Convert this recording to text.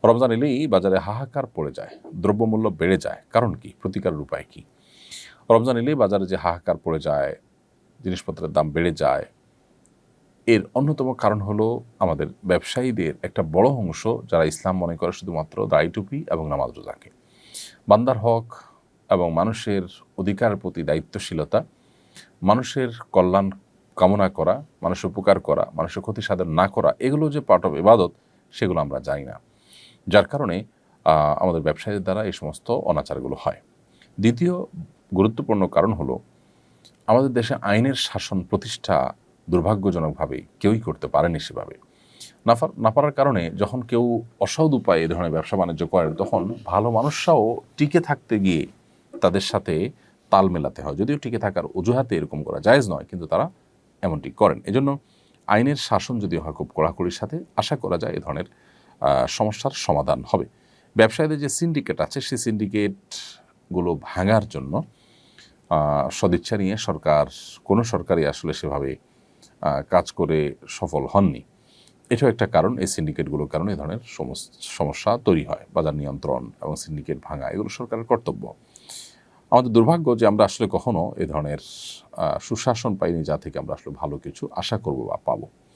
রমজান এলেই বাজারে হাহাকার পড়ে যায়, দ্রব্যমূল্য বেড়ে যায়। কারণ কি? প্রতিকারের উপায় কি? রমজান এলেই বাজারে যে হাহাকার পড়ে যায়, জিনিসপত্রের দাম বেড়ে যায়, এর অন্যতম কারণ হলো আমাদের ব্যবসায়ীদের একটা বড় অংশ যারা ইসলাম মনে করে শুধুমাত্র দাড়ি টুপি এবং নামাজ রোজাকে। বান্দার হক এবং মানুষের অধিকারের প্রতি দায়িত্বশীলতা, মানুষের কল্যাণ কামনা করা, মানুষের উপকার করা, মানুষের ক্ষতি সাধন না করা, এগুলো যে পার্ট অফ ইবাদত, সেগুলো আমরা জানি না। যার কারণে আমাদের ব্যবসায়ীদের দ্বারা এই সমস্ত অনাচারগুলো হয়। দ্বিতীয় গুরুত্বপূর্ণ কারণ হলো আমাদের দেশে আইনের শাসন প্রতিষ্ঠা দুর্ভাগ্যজনকভাবে কেউই করতে পারেনি সেভাবে। না পারার কারণে যখন কেউ অসৎ উপায়ে এ ধরনের ব্যবসা বাণিজ্য করেন, তখন ভালো মানুষরাও টিকে থাকতে গিয়ে তাদের সাথে তাল মেলাতে হয়। যদিও টিকে থাকার অজুহাতে এরকম করা জায়েজ নয়, কিন্তু তারা এমনটি করেন। এজন্য আইনের শাসন যদি হয় খুব কড়াকড়ির সাথে, আশা করা যায় এ ধরনের সমস্যার সমাধান হবে। ব্যবসায়ীদের যে সিন্ডিকেট আছে, সেই সিন্ডিকেটগুলো ভাঙার জন্য সদিচ্ছা নিয়ে কোনো সরকারই আসলে সেভাবে কাজ করে সফল হননি। এটাও একটা কারণ, এই সিন্ডিকেটগুলোর কারণে এই ধরনের সমস্যা তৈরি হয়। বাজার নিয়ন্ত্রণ এবং সিন্ডিকেট ভাঙা এগুলো সরকারের কর্তব্য। আমাদের দুর্ভাগ্য যে আমরা আসলে কখনো এ ধরনের সুশাসন পাইনি, যা থেকে আমরা আসলে ভালো কিছু আশা করব বা পাবো।